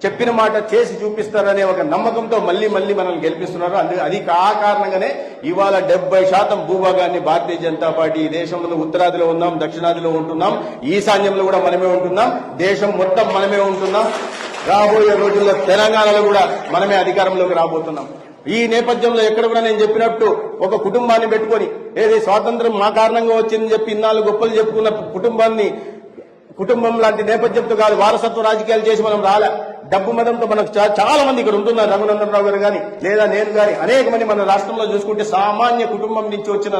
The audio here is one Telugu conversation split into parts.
చెప్పిన మాట చేసి చూపిస్తారనే ఒక నమ్మకంతో మళ్లీ మనల్ని గెలిపిస్తున్నారు. అది ఆ కారణంగానే ఇవాళ 70% భూభాగాన్ని భారతీయ జనతా పార్టీ ఈ దేశంలో ఉత్తరాదిలో ఉన్నాం, దక్షిణాదిలో ఉంటున్నాం, ఈశాన్యంలో కూడా మనమే ఉంటున్నాం, దేశం మొత్తం మనమే ఉంటున్నాం. రాబోయే రోజుల్లో తెలంగాణలో కూడా మనమే అధికారంలోకి రాబోతున్నాం. ఈ నేపథ్యంలో ఎక్కడ కూడా నేను చెప్పినట్టు ఒక కుటుంబాన్ని పెట్టుకొని ఏది స్వాతంత్రం మా కారణంగా వచ్చిందని చెప్పి ఇన్నాళ్ళు గొప్పలు చెప్పుకున్న కుటుంబం లాంటి నేపథ్యంతో కాదు, వారసత్వ రాజకీయాలు చేసి మనం రాలే. డబ్బు మదంతో మనకు చాలా మంది ఇక్కడ ఉంటున్నారు. రఘునందన్ రావు గారు కానీ లేదా నేను కానీ అనేక మంది మన రాష్ట్రంలో చూసుకుంటే సామాన్య కుటుంబం నుంచి వచ్చిన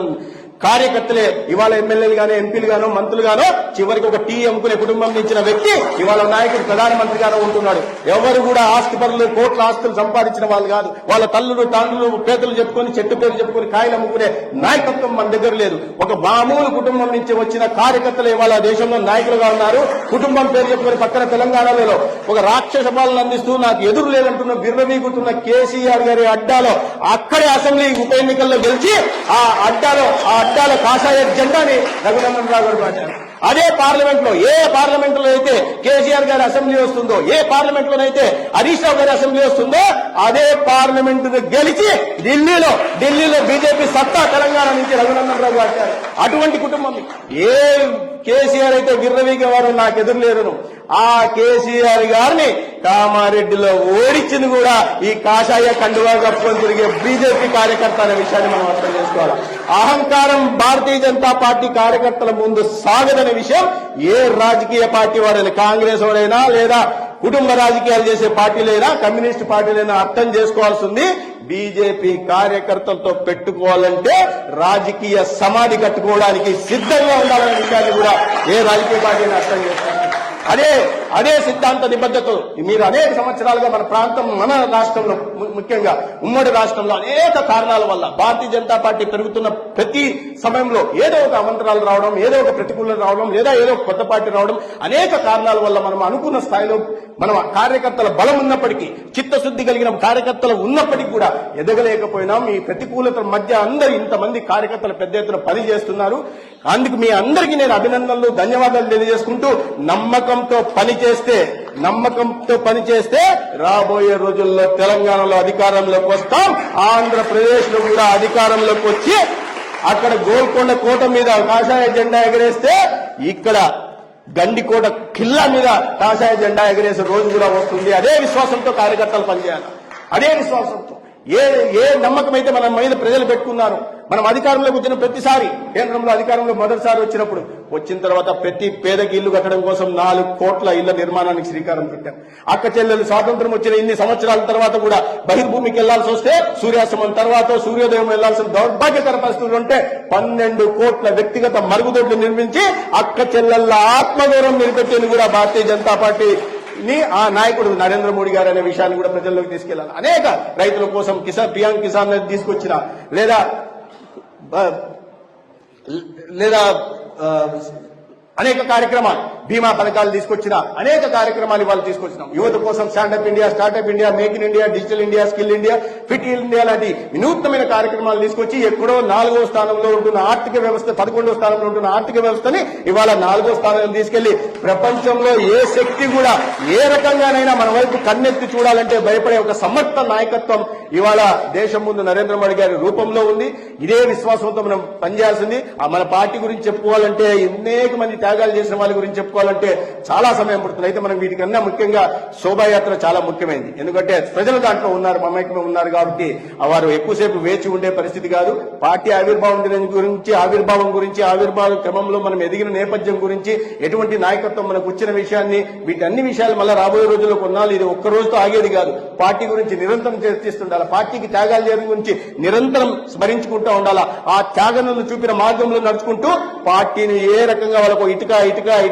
కార్యకర్తలే ఇవాళ ఎమ్మెల్యేలు గానో ఎంపీలు గానో మంత్రులు గానో చివరికి ఒక టీ అమ్ముకునే కుటుంబం నుంచిన వ్యక్తి ఇవాళ నాయకుడు ప్రధానమంత్రిగానో ఉంటున్నాడు. ఎవరు కూడా ఆస్తి పరులు కోట్ల ఆస్తులు సంపాదించిన వాళ్ళు కాదు. వాళ్ళ తల్లులు తాండ్రులు పేదలు చెప్పుకొని చెట్టు పేరు చెప్పుకొని కాయలు అమ్ముకునే నాయకత్వం మన దగ్గర లేదు. ఒక మామూలు కుటుంబం నుంచి వచ్చిన కార్యకర్తలు ఇవాళ దేశంలో నాయకులుగా ఉన్నారు. కుటుంబం పేరు చెప్పుకొని పక్కన తెలంగాణలో ఒక రాక్షస పాలన అందిస్తూ నాకు ఎదురు లేదంటున్న బిర్రవీగుతున్న కేసీఆర్ గారి అడ్డాలో అక్కడే అసెంబ్లీ ఉప ఎన్నికల్లో గెలిచి ఆ అడ్డాల కాషాయ జెండాని రఘునందన్ రావు గారు పాటారు. అదే పార్లమెంట్ లో అయితే కేసీఆర్ గారి అసెంబ్లీ వస్తుందో, ఏ పార్లమెంట్ లోనైతే హరీష్ రావు గారి అసెంబ్లీ వస్తుందో అదే పార్లమెంట్ గెలిచి ఢిల్లీలో బీజేపీ సత్తా తెలంగాణ నుంచి రఘునందన్ రావు గారు. అటువంటి కుటుంబం ఏ కేసీఆర్ అయితే విర్రవీగేవారు నాకు ఎదురులేరును ఆ కేసీఆర్ గారిని కామారెడ్డిలో ఓడించింది కూడా ఈ కాషాయ కండువా కప్పుకొని తిరిగే బీజేపీ కార్యకర్త అనే విషయాన్ని మనం అర్థం చేసుకోవాలి. అహంకారం భారతీయ జనతా పార్టీ కార్యకర్తల ముందు సాగదనే విషయం ఏ రాజకీయ పార్టీ వారైనా, కాంగ్రెస్ వారైనా లేదా కుటుంబ రాజకీయాలు చేసే పార్టీలైనా కమ్యూనిస్ట్ పార్టీలైనా అర్థం చేసుకోవాల్సింది. బీజేపీ కార్యకర్తలతో పెట్టుకోవాలంటే రాజకీయ సమాధి కట్టుకోవడానికి సిద్ధంగా ఉండాలనే విషయాన్ని కూడా ఏ రాజకీయ పార్టీని అర్థం చేసుకోవాలి. అదే సిద్ధాంత నిబద్ధతలు మీరు అనేక సంవత్సరాలుగా మన ప్రాంతం, మన రాష్ట్రంలో ముఖ్యంగా ఉమ్మడి రాష్ట్రంలో అనేక కారణాల వల్ల భారతీయ జనతా పార్టీ పెరుగుతున్న ప్రతి సమయంలో ఏదో ఒక అవంతరాలు రావడం, ఏదో ఒక ప్రతికూలత రావడం, లేదా ఏదో ఒక కొత్త పార్టీ రావడం, అనేక కారణాల వల్ల మనం అనుకున్న స్థాయిలో మనం కార్యకర్తల బలం ఉన్నప్పటికీ, చిత్తశుద్ధి కలిగిన కార్యకర్తలు ఉన్నప్పటికీ కూడా ఎదగలేకపోయినాం. ఈ ప్రతికూలతల మధ్య అందరూ ఇంతమంది కార్యకర్తలు పెద్ద ఎత్తున పనిచేస్తున్నారు. అందుకు మీ అందరికీ నేను అభినందనలు, ధన్యవాదాలు తెలియజేసుకుంటూ నమ్మకంతో పనిచేస్తే రాబోయే రోజుల్లో తెలంగాణలో అధికారంలోకి వస్తాం. ఆంధ్రప్రదేశ్ లో కూడా అధికారంలోకి వచ్చి అక్కడ గోల్కొండ కోట మీద కాషాయ జెండా ఎగరేస్తే ఇక్కడ గండికోట ఖిల్లా మీద కాషాయ జెండా ఎగరేసే రోజు కూడా వస్తుంది. అదే విశ్వాసంతో కార్యకర్తలు పనిచేయాలి. అదే విశ్వాసంతో ఏ నమ్మకం అయితే మన మీద ప్రజలు పెట్టుకున్నారు. మనం అధికారంలోకి వచ్చిన ప్రతిసారి, కేంద్రంలో అధికారంలో మొదటిసారి వచ్చిన తర్వాత ప్రతి పేదకి ఇల్లు కట్టడం కోసం 4 కోట్ల ఇళ్ల నిర్మాణానికి శ్రీకారం చుట్టాం. అక్క చెల్లెలు స్వాతంత్రం వచ్చిన ఇన్ని సంవత్సరాల తర్వాత కూడా బహిర్భూమికి వెళ్లాల్సి వస్తే సూర్యాస్తమం తర్వాత సూర్యోదయం వెళ్లాల్సిన దౌర్భాగ్యకర పరిస్థితులు ఉంటే 12 కోట్ల వ్యక్తిగత మరుగుదొడ్లు నిర్మించి అక్క చెల్లెళ్ల ఆత్మగౌరవం నిలబెట్టేది కూడా భారతీయ జనతా పార్టీ ఆ నాయకుడు నరేంద్ర మోడీ గారు అనే విషయాన్ని కూడా ప్రజల్లోకి తీసుకెళ్లాలి. అనేక రైతుల కోసం పిఎం కిసాన్ తీసుకొచ్చిన లేదా అనేక కార్యక్రమాలు, బీమా పథకాలు తీసుకొచ్చిన అనేక కార్యక్రమాలు ఇవాళ తీసుకొచ్చినాం. యువత కోసం stand up India, startup India, make in India, digital India, skill India, fit India లాంటి వినూత్నమైన కార్యక్రమాలు తీసుకొచ్చి ఎక్కడో 4వ స్థానంలో ఉంటున్న ఆర్థిక వ్యవస్థ, 11వ స్థానంలో ఉంటున్న ఆర్థిక వ్యవస్థని ఇవాళ 4వ స్థానంలో తీసుకెళ్లి ప్రపంచంలో ఏ శక్తి కూడా ఏ రకంగానైనా మన వైపు కన్నెత్తి చూడాలంటే భయపడే ఒక సమర్థ నాయకత్వం ఇవాళ దేశం ముందు నరేంద్ర మోడీ గారి రూపంలో ఉంది. ఇదే విశ్వాసంతో మనం పనిచేయాల్సింది. మన పార్టీ గురించి చెప్పుకోవాలంటే అనేక మంది త్యాగాలు చేసిన వాళ్ళ గురించి చెప్పుకోవాలంటే చాలా సమయం పడుతుంది. అయితే మనం వీటికన్నా ముఖ్యంగా శోభాయాత్ర చాలా ముఖ్యమైనది. ఎందుకంటే ప్రజలు దాంట్లో ఉన్నారు, మమైక్యమే ఉన్నారు కాబట్టి వారు ఎక్కువసేపు వేచి ఉండే పరిస్థితి కాదు. పార్టీ ఆవిర్భావం గురించి, ఆవిర్భావ క్రమంలో మనం ఎదిగిన నేపథ్యం గురించి, ఎటువంటి నాయకత్వం మనకు వచ్చిన విషయాన్ని, వీటన్ని విషయాలు మళ్ళీ రాబోయే రోజుల్లో కొన్నాళ్ళు ఇది ఒక్క రోజుతో ఆగేది కాదు. పార్టీ గురించి నిరంతరం చర్చిస్తుండాలి. పార్టీకి త్యాగాలు చేయడం గురించి నిరంతరం స్మరించుకుంటూ ఉండాలా. ఆ త్యాగలను చూపిన మార్గంలో నడుచుకుంటూ పార్టీని ఏ రకంగా వాళ్ళకు ఇటుక